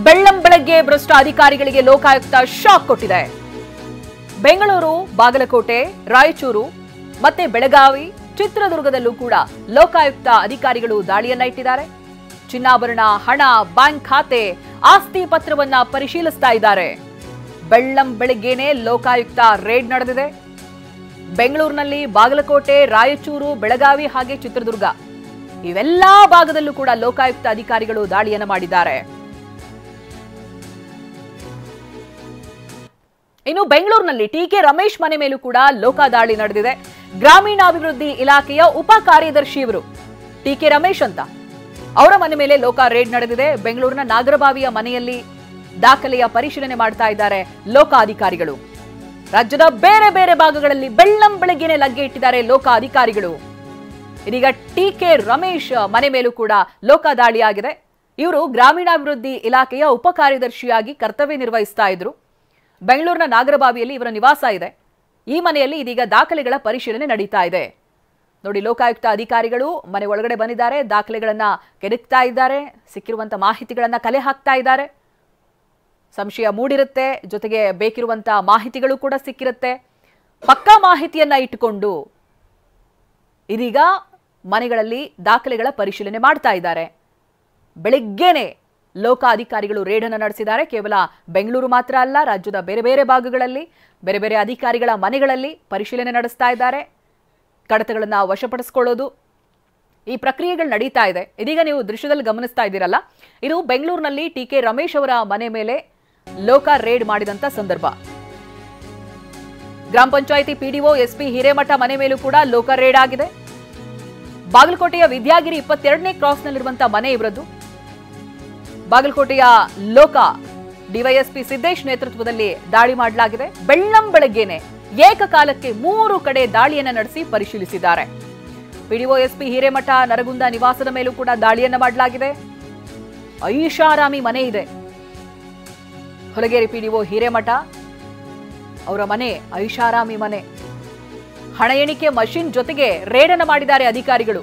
ಬೆಳ್ಳಂ ಬೆಳಗ್ಗೆ ಭ್ರಷ್ಟ ಅಧಿಕಾರಿಗಳಿಗೆ ಲೋಕಾಯುಕ್ತ ಶಾಕ್ ಕೊಟ್ಟಿದೆ. ಬೆಂಗಳೂರು, ಬಾಗಲಕೋಟೆ, ರಾಯಚೂರು ಮತ್ತೆ ಬೆಳಗಾವಿ, ಚಿತ್ರದುರ್ಗದಲ್ಲೂ ಕೂಡ ಲೋಕಾಯುಕ್ತ ಅಧಿಕಾರಿಗಳು ದಾಳಿಯನ್ನ ಇಟ್ಟಿದ್ದಾರೆ. ಚಿನ್ನಾಭರಣ, ಹಣ, ಬ್ಯಾಂಕ್ ಖಾತೆ, ಆಸ್ತಿ ಪತ್ರವನ್ನ ಪರಿಶೀಲಿಸ್ತಾ ಇದ್ದಾರೆ. ಬೆಳ್ಳಂ ಬೆಳಗ್ಗೆನೆ ಲೋಕಾಯುಕ್ತ ರೇಡ್ ನಡೆದಿದೆ. ಬೆಂಗಳೂರಿನಲ್ಲಿ ಬಾಗಲಕೋಟೆ, ರಾಯಚೂರು, ಬೆಳಗಾವಿ ಹಾಗೆ ಚಿತ್ರದುರ್ಗ ಇವೆಲ್ಲಾ ಭಾಗದಲ್ಲೂ ಕೂಡ ಲೋಕಾಯುಕ್ತ ಅಧಿಕಾರಿಗಳು ದಾಳಿಯನ್ನ ಮಾಡಿದ್ದಾರೆ. ಇನ್ನು ಬೆಂಗಳೂರಿನಲ್ಲಿ ಟಿಕೆ ರಮೇಶ್ ಮನೆ ಮೇಲೂ ಕೂಡ ಲೋಕ ದಾಳಿ ನಡೆದಿದೆ. ಗ್ರಾಮೀಣಾಭಿವೃದ್ಧಿ ಇಲಾಖೆಯ ಉಪ ಕಾರ್ಯದರ್ಶಿ ಇವರು ಟಿಕೆ ರಮೇಶ್ ಅಂತ, ಅವರ ಮನೆ ಮೇಲೆ ಲೋಕ ರೇಡ್ ನಡೆದಿದೆ. ಬೆಂಗಳೂರಿನ ನಾಗರಬಾವಿಯ ಮನೆಯಲ್ಲಿ ದಾಖಲೆಯ ಪರಿಶೀಲನೆ ಮಾಡ್ತಾ ಇದ್ದಾರೆ ಲೋಕ ಅಧಿಕಾರಿಗಳು. ರಾಜ್ಯದ ಬೇರೆ ಬೇರೆ ಭಾಗಗಳಲ್ಲಿ ಬೆಳ್ಳಂ ಬೆಳಗ್ಗೆನೆ ಲಗ್ಗೆ ಇಟ್ಟಿದ್ದಾರೆ ಲೋಕ ಅಧಿಕಾರಿಗಳು. ಇದೀಗ ಟಿಕೆ ರಮೇಶ್ ಮನೆ ಮೇಲೂ ಕೂಡ ಲೋಕ ದಾಳಿಯಾಗಿದೆ. ಇವರು ಗ್ರಾಮೀಣಾಭಿವೃದ್ಧಿ ಇಲಾಖೆಯ ಉಪ ಕಾರ್ಯದರ್ಶಿಯಾಗಿ ಕರ್ತವ್ಯ ನಿರ್ವಹಿಸ್ತಾ ಇದ್ರು. ಬೆಂಗಳೂರಿನ ನಾಗರಬಾವಿಯಲ್ಲಿ ಇವರ ನಿವಾಸ ಇದೆ. ಈ ಮನೆಯಲ್ಲಿ ಇದೀಗ ದಾಖಲೆಗಳ ಪರಿಶೀಲನೆ ನಡೀತಾ ಇದೆ. ನೋಡಿ, ಲೋಕಾಯುಕ್ತ ಅಧಿಕಾರಿಗಳು ಮನೆ ಒಳಗಡೆ ಬಂದಿದ್ದಾರೆ, ದಾಖಲೆಗಳನ್ನ ಕೆದಕ್ತಾ ಇದ್ದಾರೆ, ಸಿಕ್ಕಿರುವಂತ ಮಾಹಿತಿಗಳನ್ನ ಕಲೆ ಹಾಕ್ತಾ ಇದ್ದಾರೆ. ಸಂಶಯ ಮೂಡಿರುತ್ತೆ, ಜೊತೆಗೆ ಬೇಕಿರುವಂತ ಮಾಹಿತಿಗಳು ಕೂಡ ಸಿಕ್ಕಿರುತ್ತೆ. ಪಕ್ಕಾ ಮಾಹಿತಿಯನ್ನ ಇಟ್ಟುಕೊಂಡು ಇದೀಗ ಮನೆಗಳಲ್ಲಿ ದಾಖಲೆಗಳ ಪರಿಶೀಲನೆ ಮಾಡ್ತಾ ಇದ್ದಾರೆ. ಬೆಳಿಗ್ಗೆನೆ ಲೋಕ ಅಧಿಕಾರಿಗಳು ರೇಡನ್ನು ನಡೆಸಿದ್ದಾರೆ. ಕೇವಲ ಬೆಂಗಳೂರು ಮಾತ್ರ ಅಲ್ಲ, ರಾಜ್ಯದ ಬೇರೆ ಬೇರೆ ಭಾಗಗಳಲ್ಲಿ ಬೇರೆ ಬೇರೆ ಅಧಿಕಾರಿಗಳ ಮನೆಗಳಲ್ಲಿ ಪರಿಶೀಲನೆ ನಡೆಸ್ತಾ ಇದ್ದಾರೆ. ಕಡತಗಳನ್ನು ವಶಪಡಿಸಿಕೊಳ್ಳೋದು, ಈ ಪ್ರಕ್ರಿಯೆಗಳು ನಡೀತಾ ಇದೆ. ಇದೀಗ ನೀವು ದೃಶ್ಯದಲ್ಲಿ ಗಮನಿಸ್ತಾ ಇದ್ದೀರಲ್ಲ, ಇದು ಬೆಂಗಳೂರಿನಲ್ಲಿ ಟಿಕೆ ರಮೇಶ್ ಅವರ ಮನೆ ಮೇಲೆ ಲೋಕ ರೇಡ್ ಮಾಡಿದಂತ ಸಂದರ್ಭ. ಗ್ರಾಮ ಪಂಚಾಯಿತಿ ಪಿಡಿಒ ಎಸ್ಪಿ ಹಿರೇಮಠ ಮನೆ ಮೇಲೂ ಕೂಡ ಲೋಕ ರೇಡ್ ಆಗಿದೆ. ಬಾಗಲಕೋಟೆಯ ವಿದ್ಯಾಗಿರಿ 22ನೇ ಕ್ರಾಸ್ನಲ್ಲಿರುವಂತಹ ಮನೆ ಇವರದ್ದು. ಬಾಗಲಕೋಟೆಯ ಲೋಕ ಡಿವೈಎಸ್ಪಿ ಸಿದ್ದೇಶ್ ನೇತೃತ್ವದಲ್ಲಿ ದಾಳಿ ಮಾಡಲಾಗಿದೆ. ಬೆಳ್ಳಂ ಬೆಳಗ್ಗೆನೆ ಏಕಕಾಲಕ್ಕೆ 3 ಕಡೆ ದಾಳಿಯನ್ನ ನಡೆಸಿ ಪರಿಶೀಲಿಸಿದ್ದಾರೆ. ಪಿಡಿಒ ಎಸ್ಪಿ ಹಿರೇಮಠ ನರಗುಂದ ನಿವಾಸದ ಮೇಲೂ ಕೂಡ ದಾಳಿಯನ್ನ ಮಾಡಲಾಗಿದೆ. ಐಷಾರಾಮಿ ಮನೆ ಇದೆ. ಹೊಲಗೇರಿ ಪಿಡಿಒ ಹಿರೇಮಠ ಅವರ ಮನೆ ಐಷಾರಾಮಿ ಮನೆ. ಹಣ ಎಣಿಕೆ ಮಷಿನ್ ಜೊತೆಗೆ ರೇಡನ್ನು ಮಾಡಿದ್ದಾರೆ ಅಧಿಕಾರಿಗಳು.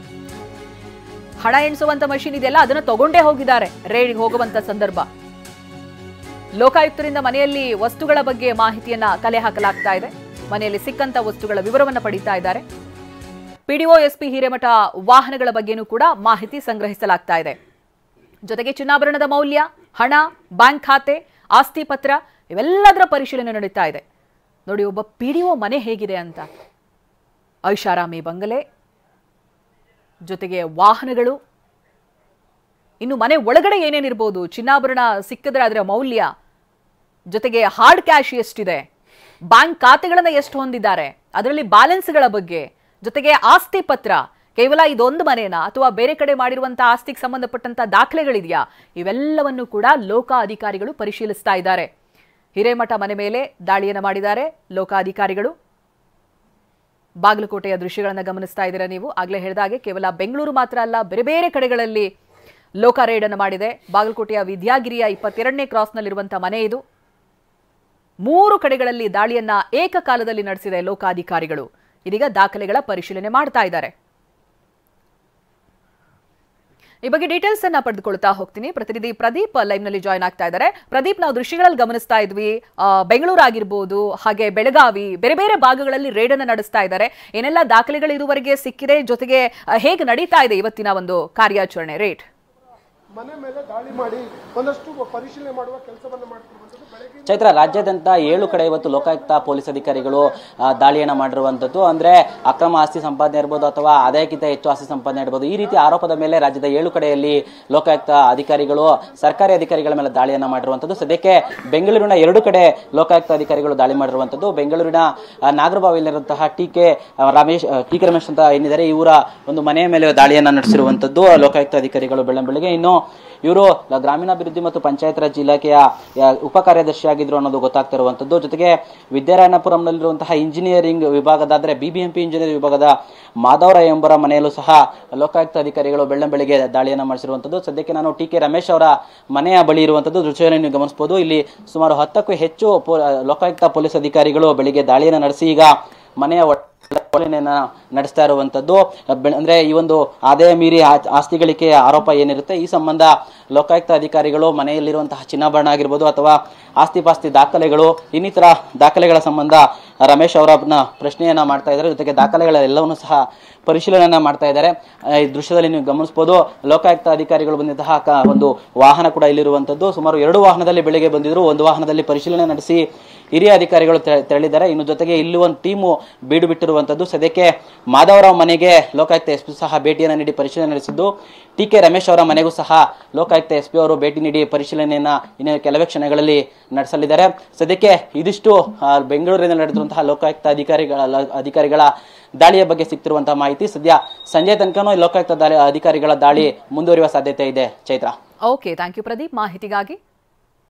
ಹಣ ಎಣಿಸುವಂತ ಮಷಿನ್ ಇದೆಯಲ್ಲ, ಅದನ್ನು ತಗೊಂಡೇ ಹೋಗಿದ್ದಾರೆ ರೇಡ್ಗೆ ಹೋಗುವಂತ ಸಂದರ್ಭ. ಲೋಕಾಯುಕ್ತರಿಂದ ಮನೆಯಲ್ಲಿ ವಸ್ತುಗಳ ಬಗ್ಗೆ ಮಾಹಿತಿಯನ್ನ ಕಲೆ ಹಾಕಲಾಗ್ತಾ ಇದೆ. ಮನೆಯಲ್ಲಿ ಸಿಕ್ಕಂತ ವಸ್ತುಗಳ ವಿವರವನ್ನು ಪಡೀತಾ ಇದ್ದಾರೆ. ಪಿಡಿಒ ಎಸ್ಪಿ ಹಿರೇಮಠ ವಾಹನಗಳ ಬಗ್ಗೆನೂ ಕೂಡ ಮಾಹಿತಿ ಸಂಗ್ರಹಿಸಲಾಗ್ತಾ ಇದೆ. ಜೊತೆಗೆ ಚಿನ್ನಾಭರಣದ ಮೌಲ್ಯ, ಹಣ, ಬ್ಯಾಂಕ್ ಖಾತೆ, ಆಸ್ತಿ ಪತ್ರ ಇವೆಲ್ಲದರ ಪರಿಶೀಲನೆ ನಡೀತಾ ಇದೆ. ನೋಡಿ, ಒಬ್ಬ ಪಿಡಿಒ ಮನೆ ಹೇಗಿದೆ ಅಂತ. ಐಷಾರಾಮಿ ಬಂಗಲೆ, ಜೊತೆಗೆ ವಾಹನಗಳು, ಇನ್ನು ಮನೆ ಒಳಗಡೆ ಏನೇನಿರ್ಬೋದು, ಚಿನ್ನಾಭರಣ ಸಿಕ್ಕಿದ್ರೆ ಅದರ ಮೌಲ್ಯ, ಜೊತೆಗೆ ಹಾರ್ಡ್ ಕ್ಯಾಶ್ ಎಷ್ಟಿದೆ, ಬ್ಯಾಂಕ್ ಖಾತೆಗಳನ್ನ ಎಷ್ಟು ಹೊಂದಿದ್ದಾರೆ, ಅದರಲ್ಲಿ ಬ್ಯಾಲೆನ್ಸ್ಗಳ ಬಗ್ಗೆ, ಜೊತೆಗೆ ಆಸ್ತಿ ಪತ್ರ, ಕೇವಲ ಇದೊಂದು ಮನೆನಾ ಅಥವಾ ಬೇರೆ ಕಡೆ ಮಾಡಿರುವಂತಹ ಆಸ್ತಿಗೆ ಸಂಬಂಧಪಟ್ಟಂತ ದಾಖಲೆಗಳಿದೆಯಾ, ಇವೆಲ್ಲವನ್ನು ಕೂಡ ಲೋಕ ಅಧಿಕಾರಿಗಳು ಪರಿಶೀಲಿಸ್ತಾ ಇದ್ದಾರೆ. ಹಿರೇಮಠ ಮನೆ ಮೇಲೆ ದಾಳಿಯನ್ನು ಮಾಡಿದ್ದಾರೆ ಲೋಕ ಅಧಿಕಾರಿಗಳು. ಬಾಗಲಕೋಟೆಯ ದೃಶ್ಯಗಳನ್ನು ಗಮನಿಸ್ತಾ ಇದ್ದೀರಾ ನೀವು. ಆಗ್ಲೇ ಹೇಳಿದಾಗೆ ಕೇವಲ ಬೆಂಗಳೂರು ಮಾತ್ರ ಅಲ್ಲ, ಬೇರೆ ಬೇರೆ ಕಡೆಗಳಲ್ಲಿ ಲೋಕ ರೇಡ್ ಅನ್ನು ಮಾಡಿದೆ. ಬಾಗಲಕೋಟೆಯ ವಿದ್ಯಾಗಿರಿಯ 22ನೇ ಕ್ರಾಸ್ನಲ್ಲಿರುವಂತಹ ಮನೆ ಇದು. 3 ಕಡೆಗಳಲ್ಲಿ ದಾಳಿಯನ್ನ ಏಕಕಾಲದಲ್ಲಿ ನಡೆಸಿದೆ ಲೋಕಾಧಿಕಾರಿಗಳು. ಇದೀಗ ದಾಖಲೆಗಳ ಪರಿಶೀಲನೆ ಮಾಡ್ತಾ ಇದ್ದಾರೆ. ಈ ಬಗ್ಗೆ ಡೀಟೇಲ್ಸ್ ಅನ್ನ ಪಡೆದುಕೊಳ್ತಾ ಹೋಗ್ತೀನಿ. ಪ್ರತಿನಿಧಿ ಪ್ರದೀಪ್ ಲೈವ್ ನಲ್ಲಿ ಜಾಯ್ನ್ ಆಗ್ತಾ ಇದ್ದಾರೆ. ಪ್ರದೀಪ್, ನಾವು ದೃಶ್ಯಗಳಲ್ಲಿ ಗಮನಿಸ್ತಾ ಇದ್ವಿ, ಬೆಂಗಳೂರು ಆಗಿರ್ಬೋದು, ಹಾಗೆ ಬೆಳಗಾವಿ, ಬೇರೆ ಬೇರೆ ಭಾಗಗಳಲ್ಲಿ ರೇಡ್ ಅನ್ನ ನಡೆಸ್ತಾ ಇದ್ದಾರೆ. ಏನೆಲ್ಲ ದಾಖಲೆಗಳು ಇದುವರೆಗೆ ಸಿಕ್ಕಿದೆ, ಜೊತೆಗೆ ಹೇಗೆ ನಡೀತಾ ಇದೆ ಇವತ್ತಿನ ಒಂದು ಕಾರ್ಯಾಚರಣೆ ರೇಡ್? ಮನೆ ಮೇಲೆ ದಾಳಿ ಮಾಡಿ ಒಂದಷ್ಟು ಪರಿಶೀಲನೆ ಮಾಡುವ ಕೆಲಸವನ್ನು ಮಾಡ್ತಿರುವಂತದ್ದು. ಚೈತ್ರ, ರಾಜ್ಯಾದ್ಯಂತ 7 ಕಡೆ ಇವತ್ತು ಲೋಕಾಯುಕ್ತ ಪೊಲೀಸ್ ಅಧಿಕಾರಿಗಳು ದಾಳಿಯನ್ನ ಮಾಡಿರುವಂತದ್ದು. ಅಂದ್ರೆ ಅಕ್ರಮ ಆಸ್ತಿ ಸಂಪಾದನೆ ಇರ್ಬೋದು ಅಥವಾ ಆದಾಯಕ್ಕಿಂತ ಹೆಚ್ಚು ಆಸ್ತಿ ಸಂಪಾದನೆ ಇರ್ಬೋದು, ಈ ರೀತಿ ಆರೋಪದ ಮೇಲೆ ರಾಜ್ಯದ 7 ಕಡೆಯಲ್ಲಿ ಲೋಕಾಯುಕ್ತ ಅಧಿಕಾರಿಗಳು ಸರ್ಕಾರಿ ಅಧಿಕಾರಿಗಳ ಮೇಲೆ ದಾಳಿಯನ್ನ ಮಾಡಿರುವಂತದ್ದು. ಸದ್ಯಕ್ಕೆ ಬೆಂಗಳೂರಿನ 2 ಕಡೆ ಲೋಕಾಯುಕ್ತ ಅಧಿಕಾರಿಗಳು ದಾಳಿ ಮಾಡಿರುವಂತದ್ದು. ಬೆಂಗಳೂರಿನ ನಾಗರಬಾವಿಯಲ್ಲಿರುವಂತಹ ಟಿಕೆ ರಮೇಶ್ ಅಂತ ಏನಿದ್ದಾರೆ, ಇವರ ಒಂದು ಮನೆಯ ಮೇಲೆ ದಾಳಿಯನ್ನ ನಡೆಸಿರುವಂತದ್ದು ಲೋಕಾಯುಕ್ತ ಅಧಿಕಾರಿಗಳು ಬೆಳ್ಳಂಬೆಳಗ್ಗೆ. ಇನ್ನು ಇವರು ಗ್ರಾಮೀಣಾಭಿವೃದ್ಧಿ ಮತ್ತು ಪಂಚಾಯತ್ ರಾಜ್ ಇಲಾಖೆಯ ಉಪ ಕಾರ್ಯದರ್ಶಿಯಾಗಿದ್ರು ಅನ್ನೋದು ಗೊತ್ತಾಗ್ತಿರುವಂತದ್ದು. ಜೊತೆಗೆ ವಿದ್ಯಾರಾಯಣಪುರಂನಲ್ಲಿರುವಂತಹ ಇಂಜಿನಿಯರಿಂಗ್ ವಿಭಾಗದ, ಅಂದ್ರೆ ಬಿಬಿಎಂಪಿ ಇಂಜಿನಿಯರಿಂಗ್ ವಿಭಾಗದ ಮಾಧವರಾಯ್ ಎಂಬರ ಮನೆಯಲ್ಲೂ ಸಹ ಲೋಕಾಯುಕ್ತ ಅಧಿಕಾರಿಗಳು ಬೆಳ್ಳಂಬೆಳಗ್ಗೆ ದಾಳಿಯನ್ನ ಮಾಡಿಸಿರುವಂತದ್ದು. ಸದ್ಯಕ್ಕೆ ನಾನು ಟಿಕೆ ರಮೇಶ್ ಅವರ ಮನೆಯ ಬಳಿ ಇರುವಂತದ್ದು ದೃಶ್ಯವನ್ನು ನೀವು ಗಮನಿಸಬಹುದು. ಇಲ್ಲಿ ಸುಮಾರು 10ಕ್ಕೂ ಹೆಚ್ಚು ಲೋಕಾಯುಕ್ತ ಪೊಲೀಸ್ ಅಧಿಕಾರಿಗಳು ಬೆಳಿಗ್ಗೆ ದಾಳಿಯನ್ನು ನಡೆಸಿ ಈಗ ಮನೆಯ ಪರಿಶೀಲನೆಯನ್ನ ನಡೆಸ್ತಾ ಇರುವಂತದ್ದು. ಅಂದ್ರೆ ಈ ಒಂದು ಆದಾಯ ಮೀರಿ ಆಸ್ತಿ ಗಳಿಕೆ ಆರೋಪ ಏನಿರುತ್ತೆ, ಈ ಸಂಬಂಧ ಲೋಕಾಯುಕ್ತ ಅಧಿಕಾರಿಗಳು ಮನೆಯಲ್ಲಿರುವಂತಹ ಚಿನ್ನಾಭರಣ ಆಗಿರ್ಬೋದು ಅಥವಾ ಆಸ್ತಿ ಪಾಸ್ತಿ ದಾಖಲೆಗಳು ಇನ್ನಿತರ ದಾಖಲೆಗಳ ಸಂಬಂಧ ರಮೇಶ್ ಅವರನ್ನ ಪ್ರಶ್ನೆಯನ್ನ ಮಾಡ್ತಾ ಇದ್ದಾರೆ. ಜೊತೆಗೆ ದಾಖಲೆಗಳ ಎಲ್ಲವನ್ನೂ ಸಹ ಪರಿಶೀಲನೆಯನ್ನ ಮಾಡ್ತಾ ಇದ್ದಾರೆ. ಈ ದೃಶ್ಯದಲ್ಲಿ ನೀವು ಗಮನಿಸಬಹುದು, ಲೋಕಾಯುಕ್ತ ಅಧಿಕಾರಿಗಳು ಬಂದಂತಹ ಒಂದು ವಾಹನ ಕೂಡ ಇಲ್ಲಿರುವಂತದ್ದು. ಸುಮಾರು 2 ವಾಹನದಲ್ಲಿ ಬೆಳಿಗ್ಗೆ ಬಂದಿದ್ರು, ಒಂದು ವಾಹನದಲ್ಲಿ ಪರಿಶೀಲನೆ ನಡೆಸಿ ಹಿರಿಯ ಅಧಿಕಾರಿಗಳು ತೆರಳಿದ್ದಾರೆ. ಇನ್ನು ಜೊತೆಗೆ ಇಲ್ಲಿ ಒಂದು ಟೀಮು ಬೀಡು ಬಿಟ್ಟಿರುವಂತದ್ದು. ಸದ್ಯಕ್ಕೆ ಮಾಧವರಾವ್ ಮನೆಗೆ ಲೋಕಾಯುಕ್ತ ಎಸ್ಪಿ ಸಹ ಭೇಟಿಯನ್ನು ನೀಡಿ ಪರಿಶೀಲನೆ ನಡೆಸಿದ್ದು, ಟಿ.ಕೆ. ರಮೇಶ್ ಅವರ ಮನೆಗೂ ಸಹ ಲೋಕಾಯುಕ್ತ ಎಸ್ಪಿ ಅವರು ಭೇಟಿ ನೀಡಿ ಪರಿಶೀಲನೆಯನ್ನ ಇನ್ನು ಕೆಲವೇ ಕ್ಷಣಗಳಲ್ಲಿ ನಡೆಸಲಿದ್ದಾರೆ. ಸದ್ಯಕ್ಕೆ ಇದಿಷ್ಟು ಬೆಂಗಳೂರಿನಲ್ಲಿ ನಡೆದಿರುವಂತಹ ಲೋಕಾಯುಕ್ತ ಅಧಿಕಾರಿಗಳ ದಾಳಿಯ ಬಗ್ಗೆ ಸಿಗ್ತಿರುವಂತಹ ಮಾಹಿತಿ. ಸದ್ಯ ಸಂಜೆ ತನಕನೂ ಲೋಕಾಯುಕ್ತ ಅಧಿಕಾರಿಗಳ ದಾಳಿ ಮುಂದುವರಿಯುವ ಸಾಧ್ಯತೆ ಇದೆ. Chaitra. Okay, thank you Pradeep ಮಾಹಿತಿಗಾಗಿ.